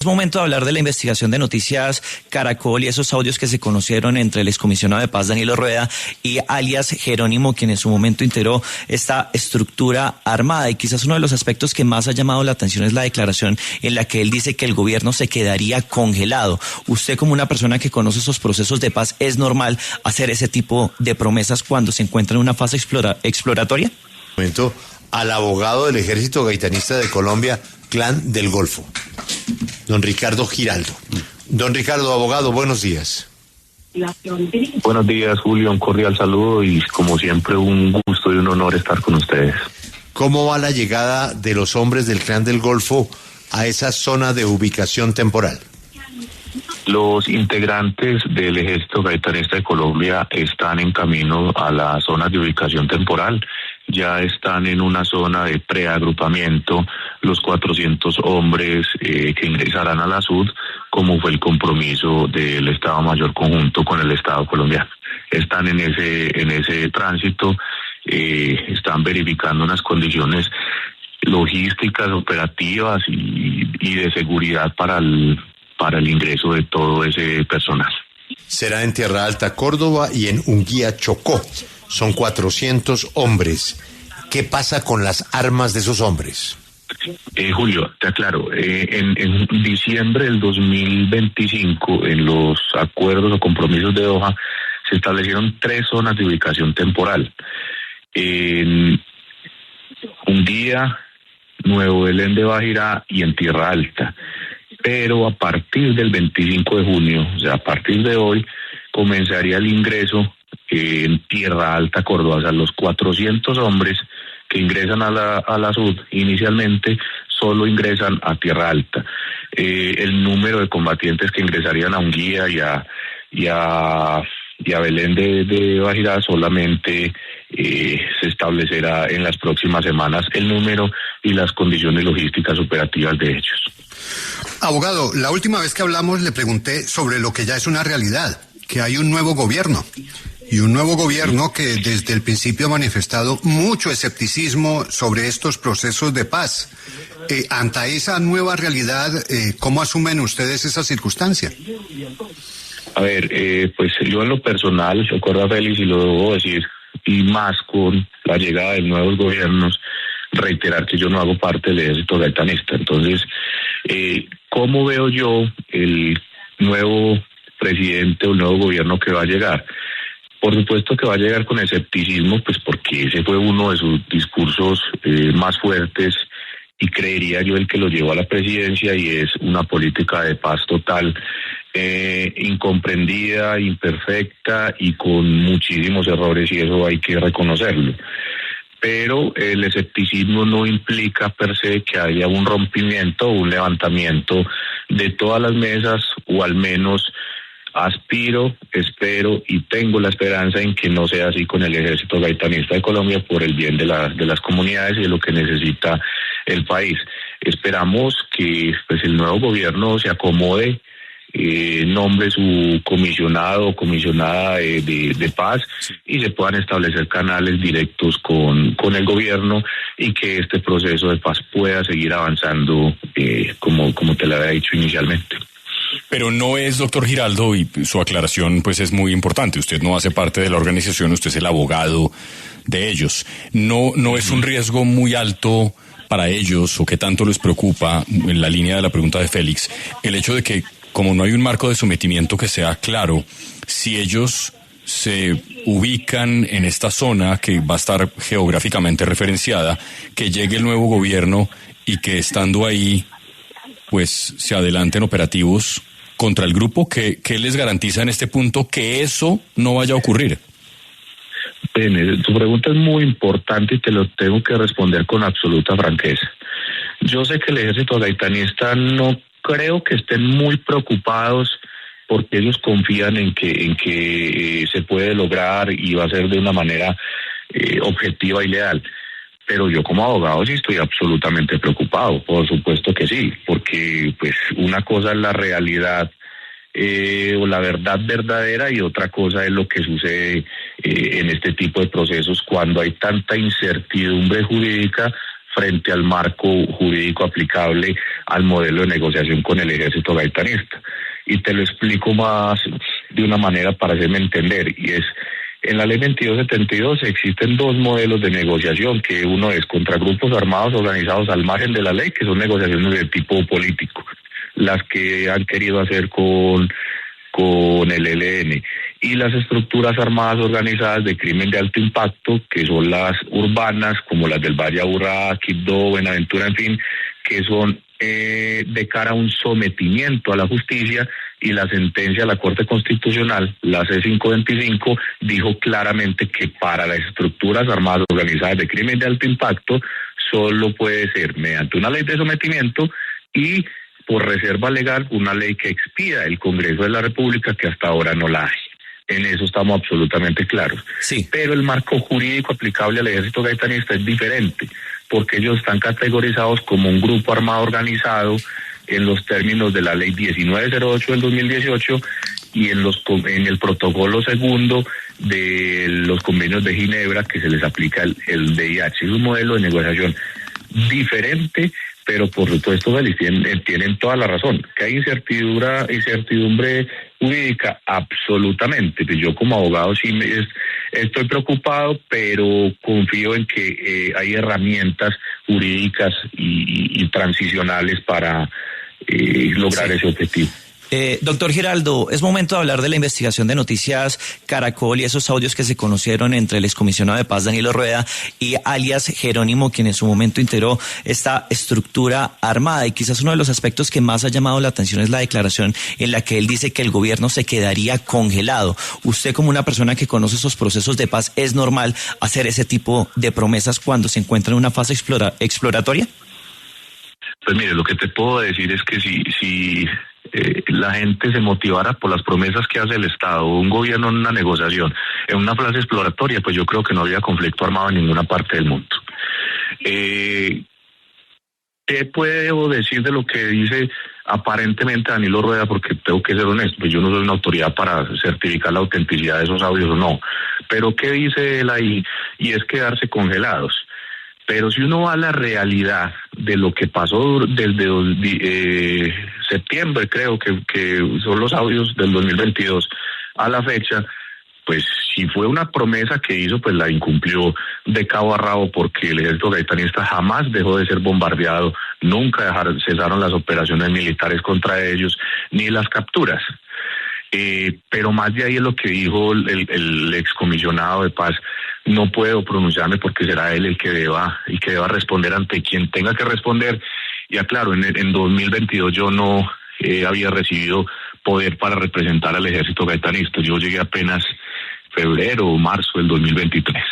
Es momento de hablar de la investigación de Noticias Caracol y esos audios que se conocieron entre el excomisionado de paz Danilo Rueda y alias Jerónimo, quien en su momento integró esta estructura armada. Y quizás uno de los aspectos que más ha llamado la atención es la declaración en la que él dice que el gobierno se quedaría congelado. Usted, como una persona que conoce esos procesos de paz, ¿es normal hacer ese tipo de promesas cuando se encuentra en una fase exploratoria? Momento al abogado del Ejército Gaitanista de Colombia, Clan del Golfo, don Ricardo Giraldo. Don Ricardo, abogado, buenos días. Buenos días, Julio, un cordial saludo y como siempre un gusto y un honor estar con ustedes. ¿Cómo va la llegada de los hombres del Clan del Golfo a esa zona de ubicación temporal? Los integrantes del Ejército Gaitanista de Colombia están en camino a las zonas de ubicación temporal. Ya están en una zona de preagrupamiento los 400 hombres que ingresarán a la SUD, como fue el compromiso del Estado Mayor Conjunto con el Estado colombiano. Están en ese tránsito, están verificando unas condiciones logísticas, operativas y de seguridad para el ingreso de todo ese personal. Será en Tierra Alta, Córdoba y en Unguía, Chocó. Son 400 hombres. ¿Qué pasa con las armas de esos hombres? Julio, te aclaro, en diciembre del 2025, en los acuerdos o compromisos de Doha, se establecieron 3 zonas de ubicación temporal. En Unguía, Nuevo Belén de Bajirá y en Tierra Alta. Pero a partir del 25 de junio, o sea, a partir de hoy, comenzaría el ingreso en Tierra Alta, Córdoba. O sea, los 400 hombres que ingresan a la SUD inicialmente solo ingresan a Tierra Alta. El número de combatientes que ingresarían a Unguía y a Belén de Bajirá solamente se establecerá en las próximas semanas el número y las condiciones logísticas operativas de ellos. Abogado, la última vez que hablamos le pregunté sobre lo que ya es una realidad, que hay un nuevo gobierno. Y un nuevo gobierno que desde el principio ha manifestado mucho escepticismo sobre estos procesos de paz. Ante esa nueva realidad, ¿cómo asumen ustedes esa circunstancia? A ver, pues yo en lo personal, recuerdo a Félix y lo debo decir, y más con la llegada de nuevos gobiernos, reiterar que yo no hago parte del Ejército Gaitanista. Entonces, ¿cómo veo yo el nuevo presidente o el nuevo gobierno que va a llegar? Por supuesto que va a llegar con escepticismo, pues porque ese fue uno de sus discursos más fuertes y creería yo el que lo llevó a la presidencia, y es una política de paz total, incomprendida, imperfecta y con muchísimos errores, y eso hay que reconocerlo. Pero el escepticismo no implica per se que haya un rompimiento o un levantamiento de todas las mesas, o al menos aspiro, espero y tengo la esperanza en que no sea así con el Ejército Gaitanista de Colombia, por el bien de las comunidades y de lo que necesita el país. Esperamos que pues el nuevo gobierno se acomode, nombre su comisionado o comisionada de paz, y se puedan establecer canales directos con el gobierno, y que este proceso de paz pueda seguir avanzando como te lo había dicho inicialmente. Pero no es, doctor Giraldo, y su aclaración pues es muy importante, usted no hace parte de la organización, usted es el abogado de ellos. No es un riesgo muy alto para ellos, o que tanto les preocupa, en la línea de la pregunta de Félix, el hecho de que, como no hay un marco de sometimiento que sea claro, si ellos se ubican en esta zona que va a estar geográficamente referenciada, que llegue el nuevo gobierno y que estando ahí pues se adelanten operativos contra el grupo, ¿qué les garantiza en este punto que eso no vaya a ocurrir? Bien, tu pregunta es muy importante y te lo tengo que responder con absoluta franqueza. Yo sé que el Ejército Gaitanista no creo que estén muy preocupados, porque ellos confían en que se puede lograr y va a ser de una manera objetiva y leal. Pero yo como abogado sí estoy absolutamente preocupado, por supuesto que sí, porque pues una cosa es la realidad o la verdad verdadera, y otra cosa es lo que sucede en este tipo de procesos cuando hay tanta incertidumbre jurídica frente al marco jurídico aplicable al modelo de negociación con el ejército gaitanista. Y te lo explico más de una manera para hacerme entender, y es, en la ley 2272 existen dos modelos de negociación, que uno es contra grupos armados organizados al margen de la ley, que son negociaciones de tipo político, las que han querido hacer con el ELN, y las estructuras armadas organizadas de crimen de alto impacto, que son las urbanas, como las del Valle Aburrá, Quibdó, Buenaventura, en fin, que son de cara a un sometimiento a la justicia, y la sentencia de la Corte Constitucional, la C525, dijo claramente que para las estructuras armadas organizadas de crimen de alto impacto solo puede ser mediante una ley de sometimiento y por reserva legal una ley que expida el Congreso de la República, que hasta ahora no la hay. En eso estamos absolutamente claros. Sí. Pero el marco jurídico aplicable al ejército gaitanista es diferente, porque ellos están categorizados como un grupo armado organizado en los términos de la ley 1908 del 2018 y en el protocolo segundo de los convenios de Ginebra, que se les aplica el DIH. Es un modelo de negociación diferente, pero por supuesto, Félix, tienen toda la razón. ¿Que hay incertidumbre jurídica? Absolutamente. Pues yo como abogado sí estoy preocupado, pero confío en que hay herramientas jurídicas y transicionales para lograr ese objetivo. Doctor Giraldo, es momento de hablar de la investigación de Noticias Caracol y esos audios que se conocieron entre el excomisionado de paz Danilo Rueda y alias Jerónimo, quien en su momento integró esta estructura armada. Y quizás uno de los aspectos que más ha llamado la atención es la declaración en la que él dice que el gobierno se quedaría congelado. Usted, como una persona que conoce esos procesos de paz, ¿es normal hacer ese tipo de promesas cuando se encuentra en una fase exploratoria? Pues mire, lo que te puedo decir es que si la gente se motivara por las promesas que hace el Estado, un gobierno en una negociación, en una fase exploratoria, pues yo creo que no había conflicto armado en ninguna parte del mundo. ¿Qué puedo decir de lo que dice aparentemente Danilo Rueda? Porque tengo que ser honesto, pues yo no soy una autoridad para certificar la autenticidad de esos audios o no. Pero ¿qué dice él ahí? Y es quedarse congelados. Pero si uno va a la realidad de lo que pasó desde septiembre, creo que son los audios del 2022 a la fecha, pues si fue una promesa que hizo, pues la incumplió de cabo a rabo, porque el ejército gaitanista jamás dejó de ser bombardeado, nunca cesaron las operaciones militares contra ellos, ni las capturas. Pero más de ahí es lo que dijo el excomisionado de paz. No puedo pronunciarme porque será él el que deba responder ante quien tenga que responder. Y aclaro, en 2022 yo no había recibido poder para representar al ejército gaitanista. Yo llegué apenas febrero o marzo del 2023.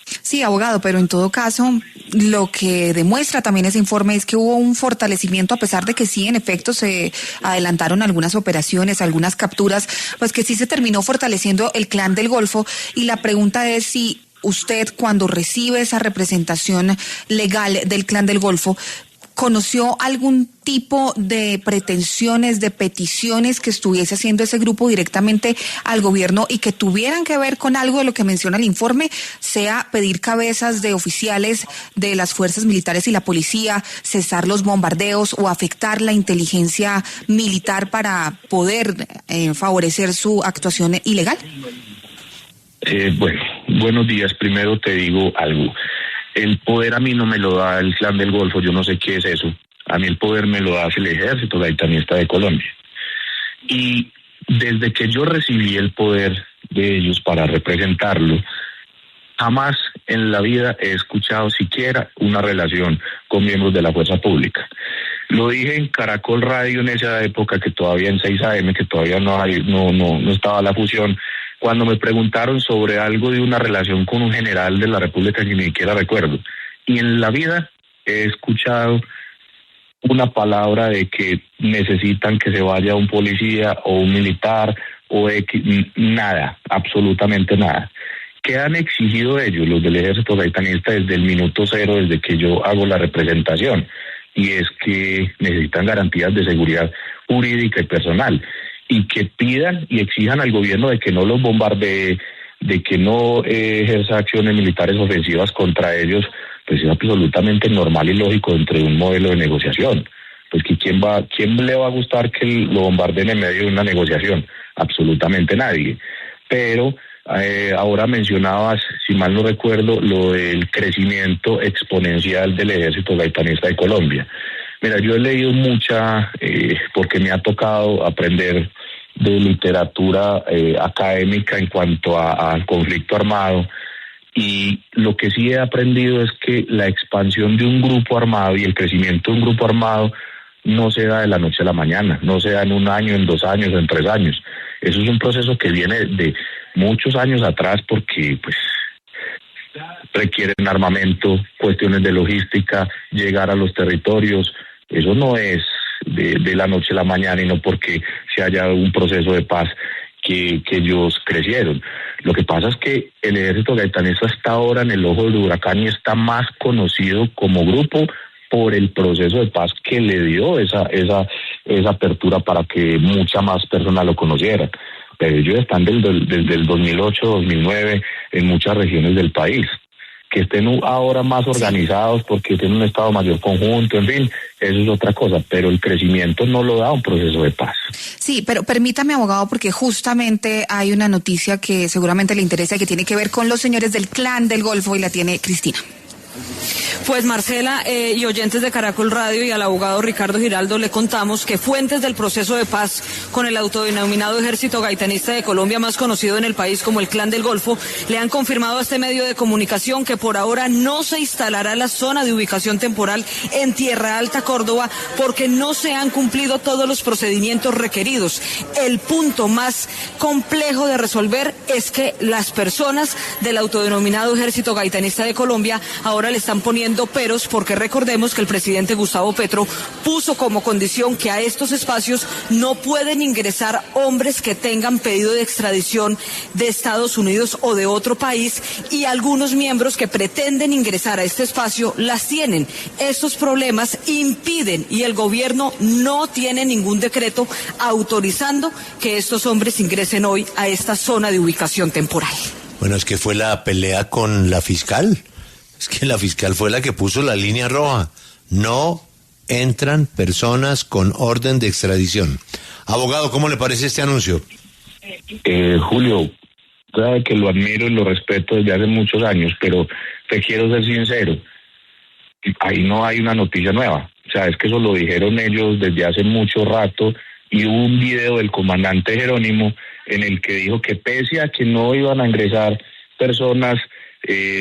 Sí, abogado, pero en todo caso, lo que demuestra también ese informe es que hubo un fortalecimiento, a pesar de que sí, en efecto, se adelantaron algunas operaciones, algunas capturas, pues que sí se terminó fortaleciendo el Clan del Golfo. Y la pregunta es si usted, cuando recibe esa representación legal del Clan del Golfo, ¿conoció algún tipo de pretensiones, de peticiones que estuviese haciendo ese grupo directamente al gobierno y que tuvieran que ver con algo de lo que menciona el informe, sea pedir cabezas de oficiales de las fuerzas militares y la policía, cesar los bombardeos o afectar la inteligencia militar para poder favorecer su actuación ilegal? Bueno, buenos días. Primero te digo algo. El poder a mí no me lo da el Clan del Golfo, yo no sé qué es eso. A mí el poder me lo da el ejército gaitanista de Colombia. Y desde que yo recibí el poder de ellos para representarlo, jamás en la vida he escuchado siquiera una relación con miembros de la fuerza pública. Lo dije en Caracol Radio en esa época, que todavía en 6 AM, que todavía no estaba la fusión, cuando me preguntaron sobre algo de una relación con un general de la República que ni siquiera recuerdo. Y en la vida he escuchado una palabra de que necesitan que se vaya un policía o un militar o nada, absolutamente nada. ¿Qué han exigido ellos, los del ejército gaitanista, desde el minuto cero, desde que yo hago la representación? Y es que necesitan garantías de seguridad jurídica y personal, y que pidan y exijan al gobierno de que no los bombardee, de que no ejerza acciones militares ofensivas contra ellos pues es absolutamente normal y lógico dentro de un modelo de negociación. Pues que quién le va a gustar que lo bombardeen en medio de una negociación, absolutamente nadie. Pero ahora mencionabas, si mal no recuerdo, lo del crecimiento exponencial del Ejército Gaitanista de Colombia. Mira, yo he leído mucha, porque me ha tocado aprender de literatura académica en cuanto al conflicto armado, y lo que sí he aprendido es que la expansión de un grupo armado y el crecimiento de un grupo armado no se da de la noche a la mañana, no se da en 1 año, en 2 años, en 3 años. Eso es un proceso que viene de muchos años atrás, porque pues requieren armamento, cuestiones de logística, llegar a los territorios. Eso no es de la noche a la mañana, y no porque se haya un proceso de paz que ellos crecieron. Lo que pasa es que el Ejército Gaitanista está ahora en el ojo del huracán y está más conocido como grupo por el proceso de paz que le dio esa apertura para que mucha más personas lo conocieran. Pero ellos están desde el 2008, 2009 en muchas regiones del país. Que estén ahora más organizados porque tienen un Estado Mayor conjunto, en fin, eso es otra cosa, pero el crecimiento no lo da un proceso de paz. Sí, pero permítame, abogado, porque justamente hay una noticia que seguramente le interesa, que tiene que ver con los señores del Clan del Golfo, y la tiene Cristina. Pues Marcela y oyentes de Caracol Radio y al abogado Ricardo Giraldo le contamos que fuentes del proceso de paz con el autodenominado Ejército Gaitanista de Colombia, más conocido en el país como el Clan del Golfo, le han confirmado a este medio de comunicación que por ahora no se instalará la zona de ubicación temporal en Tierra Alta, Córdoba, porque no se han cumplido todos los procedimientos requeridos. El punto más complejo de resolver es que las personas del autodenominado Ejército Gaitanista de Colombia ahora le están poniendo peros, porque recordemos que el presidente Gustavo Petro puso como condición que a estos espacios no pueden ingresar hombres que tengan pedido de extradición de Estados Unidos o de otro país, y algunos miembros que pretenden ingresar a este espacio las tienen. Estos problemas impiden, y el gobierno no tiene ningún decreto autorizando que estos hombres ingresen hoy a esta zona de ubicación temporal. Bueno, es que fue la pelea con la fiscal. Es que la fiscal fue la que puso la línea roja. No entran personas con orden de extradición. Abogado, ¿cómo le parece este anuncio? Julio, sabe que lo admiro y lo respeto desde hace muchos años, pero te quiero ser sincero. Ahí no hay una noticia nueva. O sea, es que eso lo dijeron ellos desde hace mucho rato, y hubo un video del comandante Jerónimo en el que dijo que pese a que no iban a ingresar personas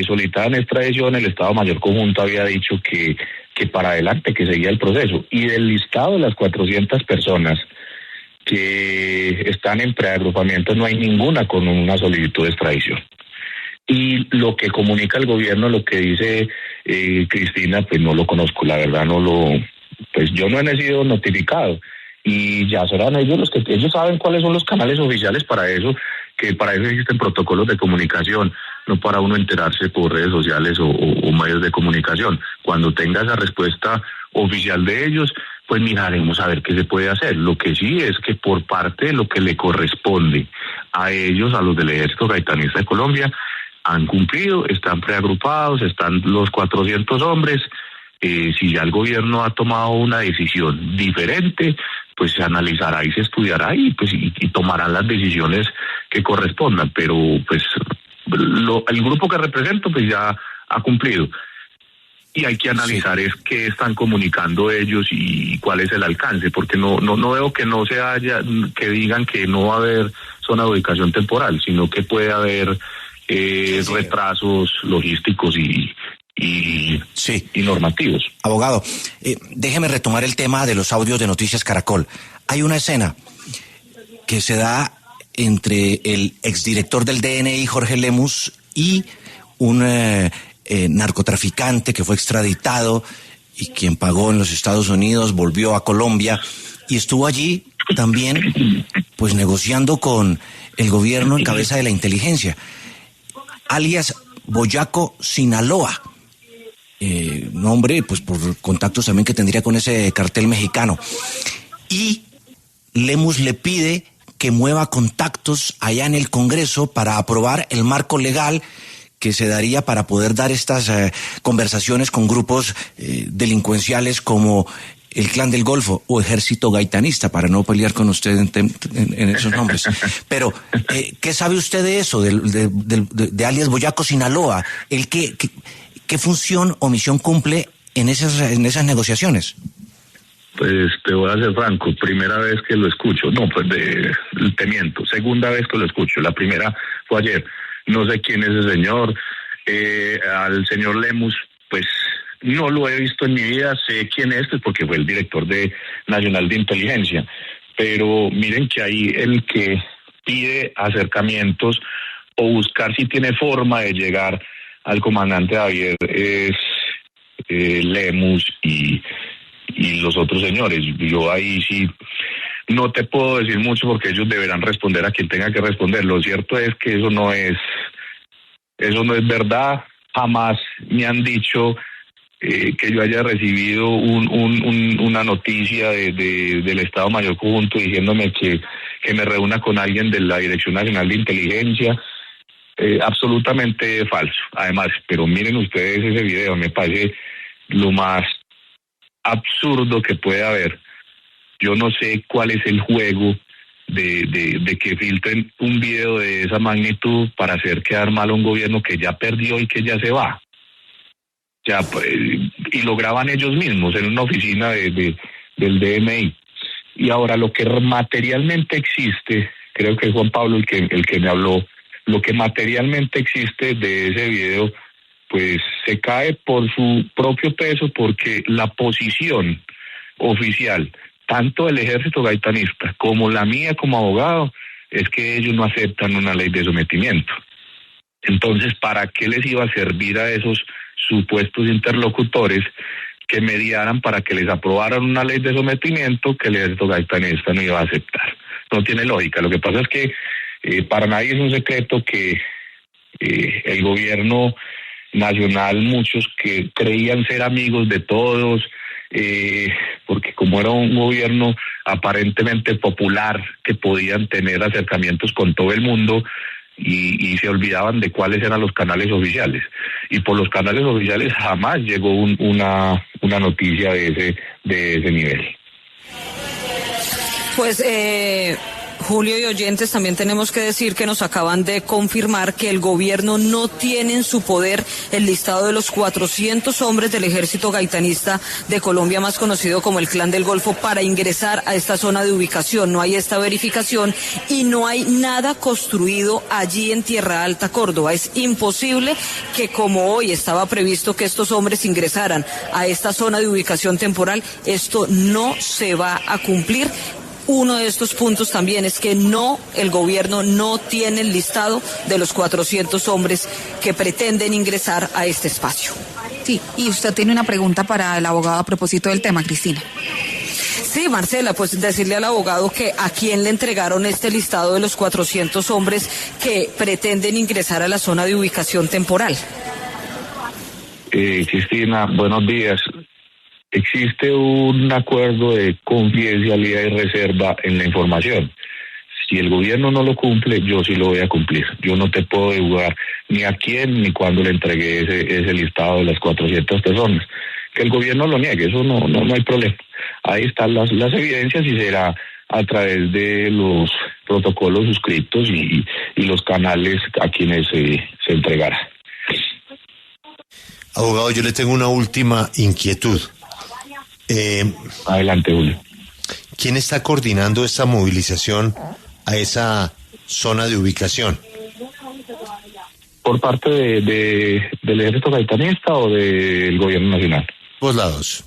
solicitadas en extradición, el Estado Mayor Conjunto había dicho que para adelante, que seguía el proceso. Y del listado de las 400 personas que están en preagrupamiento, no hay ninguna con una solicitud de extradición. Y lo que comunica el gobierno, lo que dice Cristina, pues no lo conozco, la verdad pues yo no he sido notificado. Y ya serán ellos ellos saben cuáles son los canales oficiales para eso, que para eso existen protocolos de comunicación, no para uno enterarse por redes sociales o medios de comunicación. Cuando tenga esa respuesta oficial de ellos, pues miraremos a ver qué se puede hacer. Lo que sí es que por parte de lo que le corresponde a ellos, a los del Ejército Gaitanista de Colombia, han cumplido, están preagrupados, están los 400 hombres. Si ya el gobierno ha tomado una decisión diferente, pues se analizará y se estudiará y tomarán las decisiones que correspondan. Pero pues el grupo que represento pues ya ha cumplido. Y hay que analizar es qué están comunicando ellos y cuál es el alcance, porque no veo que no se haya, que digan que no va a haber zona de ubicación temporal, sino que puede haber retrasos logísticos y normativos. Abogado, déjeme retomar el tema de los audios de Noticias Caracol. Hay una escena que se da entre el exdirector del DNI, Jorge Lemus, y un narcotraficante que fue extraditado y quien pagó en los Estados Unidos, volvió a Colombia y estuvo allí también pues negociando con el gobierno en cabeza de la inteligencia, alias Boyaco Sinaloa. Nombre, pues por contactos también que tendría con ese cartel mexicano. Y Lemus le pide que mueva contactos allá en el Congreso para aprobar el marco legal que se daría para poder dar estas conversaciones con grupos delincuenciales como el Clan del Golfo o Ejército Gaitanista, para no pelear con usted en esos nombres. Pero, ¿qué sabe usted de eso, de alias Boyaco Sinaloa? ¿Qué función o misión cumple en esas negociaciones? Pues te voy a ser franco, primera vez que lo escucho. No, pues te miento, segunda vez que lo escucho. La primera fue ayer. No sé quién es ese señor. Al señor Lemus, pues no lo he visto en mi vida, sé quién es, pues porque fue el director nacional de inteligencia. Pero miren que ahí el que pide acercamientos o buscar si tiene forma de llegar al comandante Javier es Lemus y los otros señores. Yo ahí sí no te puedo decir mucho porque ellos deberán responder a quien tenga que responder. Lo cierto es que eso no es verdad. Jamás me han dicho que yo haya recibido una noticia del Estado Mayor Conjunto diciéndome que me reúna con alguien de la Dirección Nacional de Inteligencia. Absolutamente falso. Además, pero miren ustedes ese video, me parece lo más absurdo que puede haber. Yo no sé cuál es el juego de que filtren un video de esa magnitud para hacer quedar mal a un gobierno que ya perdió y que ya se va. Ya, pues, y lo graban ellos mismos en una oficina del DMI. Y ahora lo que materialmente existe, creo que es Juan Pablo el que me habló, lo que materialmente existe de ese video, pues se cae por su propio peso, porque la posición oficial, tanto del Ejército Gaitanista como la mía como abogado, es que ellos no aceptan una ley de sometimiento. Entonces, ¿para qué les iba a servir a esos supuestos interlocutores que mediaran para que les aprobaran una ley de sometimiento que el Ejército Gaitanista no iba a aceptar? No tiene lógica. Lo que pasa es que para nadie es un secreto que el gobierno nacional, muchos que creían ser amigos de todos, porque como era un gobierno aparentemente popular, que podían tener acercamientos con todo el mundo, y se olvidaban de cuáles eran los canales oficiales. Y por los canales oficiales jamás llegó una noticia de ese nivel. Pues Julio y oyentes, también tenemos que decir que nos acaban de confirmar que el gobierno no tiene en su poder el listado de los 400 hombres del Ejército Gaitanista de Colombia, más conocido como el Clan del Golfo, para ingresar a esta zona de ubicación. No hay esta verificación y no hay nada construido allí en Tierra Alta, Córdoba. Es imposible que, como hoy estaba previsto que estos hombres ingresaran a esta zona de ubicación temporal, esto no se va a cumplir. Uno de estos puntos también es que el gobierno no tiene el listado de los 400 hombres que pretenden ingresar a este espacio. Sí, y usted tiene una pregunta para el abogado a propósito del tema, Cristina. Sí, Marcela, pues decirle al abogado que a quién le entregaron este listado de los 400 hombres que pretenden ingresar a la zona de ubicación temporal. Cristina, buenos días. Existe un acuerdo de confidencialidad y reserva en la información. Si el gobierno no lo cumple, yo sí lo voy a cumplir. Yo no te puedo divulgar ni a quién ni cuándo le entregué ese listado de las 400 personas. Que el gobierno lo niegue, eso no hay problema. Ahí están las evidencias y será a través de los protocolos suscritos y los canales a quienes se entregará. Abogado, yo le tengo una última inquietud. Adelante, Julio. ¿Quién está coordinando esta movilización a esa zona de ubicación? ¿Por parte del Ejército Gaitanista o del Gobierno Nacional? Dos lados.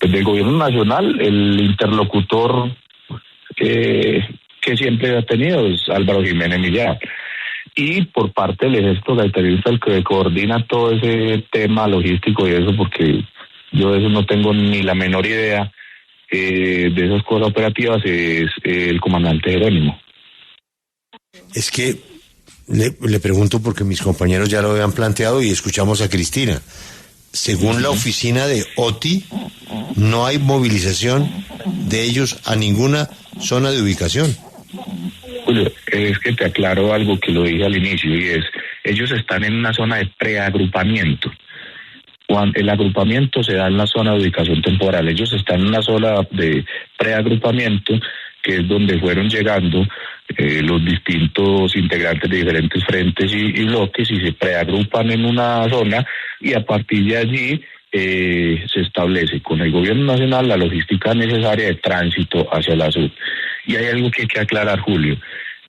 Del Gobierno Nacional, el interlocutor que siempre ha tenido es Álvaro Jiménez Millar. Y por parte del Ejército Gaitanista, el que coordina todo ese tema logístico y eso, porque yo de eso no tengo ni la menor idea de esas cosas operativas, es el comandante Jerónimo. Es que le pregunto porque mis compañeros ya lo habían planteado y escuchamos a Cristina. Según la oficina de OTI, no hay movilización de ellos a ninguna zona de ubicación. Julio, es que te aclaro algo que lo dije al inicio, y es ellos están en una zona de preagrupamiento. El agrupamiento se da en la zona de ubicación temporal. Ellos están en una zona de preagrupamiento, que es donde fueron llegando los distintos integrantes de diferentes frentes y bloques, y se preagrupan en una zona, y a partir de allí se establece con el gobierno nacional la logística necesaria de tránsito hacia la sur. Y hay algo que hay que aclarar, Julio.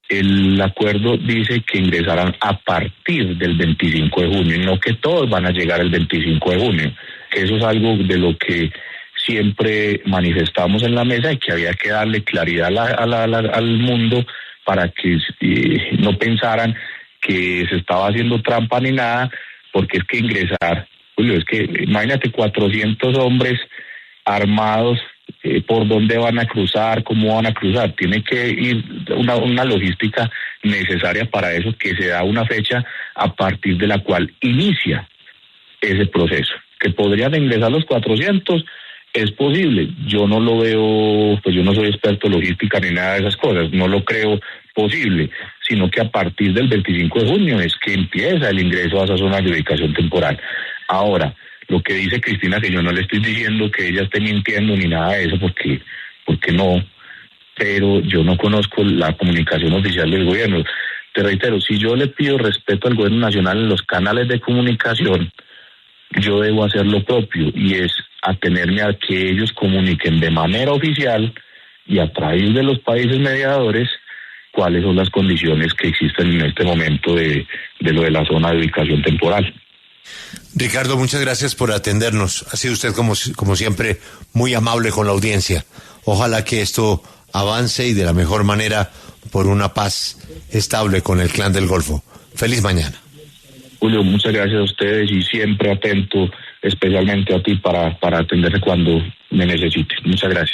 El acuerdo dice que ingresarán a partir del 25 de junio, y no que todos van a llegar el 25 de junio, que eso es algo de lo que siempre manifestamos en la mesa, y que había que darle claridad al mundo para que no pensaran que se estaba haciendo trampa ni nada, porque es que ingresar, Julio, es que imagínate 400 hombres armados, por dónde van a cruzar, cómo van a cruzar. Tiene que ir una logística necesaria para eso, que se da una fecha a partir de la cual inicia ese proceso. Que podrían ingresar los 400, es posible. Yo no lo veo, pues yo no soy experto en logística ni nada de esas cosas, no lo creo posible, sino que a partir del 25 de junio es que empieza el ingreso a esa zona de ubicación temporal. Ahora, lo que dice Cristina, que yo no le estoy diciendo que ella esté mintiendo ni nada de eso, porque no, pero yo no conozco la comunicación oficial del gobierno. Te reitero, si yo le pido respeto al gobierno nacional en los canales de comunicación, yo debo hacer lo propio, y es atenerme a que ellos comuniquen de manera oficial y a través de los países mediadores cuáles son las condiciones que existen en este momento de lo de la zona de ubicación temporal. Ricardo, muchas gracias por atendernos. Ha sido usted, como siempre, muy amable con la audiencia. Ojalá que esto avance, y de la mejor manera, por una paz estable con el Clan del Golfo. Feliz mañana. Julio, muchas gracias a ustedes, y siempre atento, especialmente a ti, para atenderse cuando me necesites. Muchas gracias.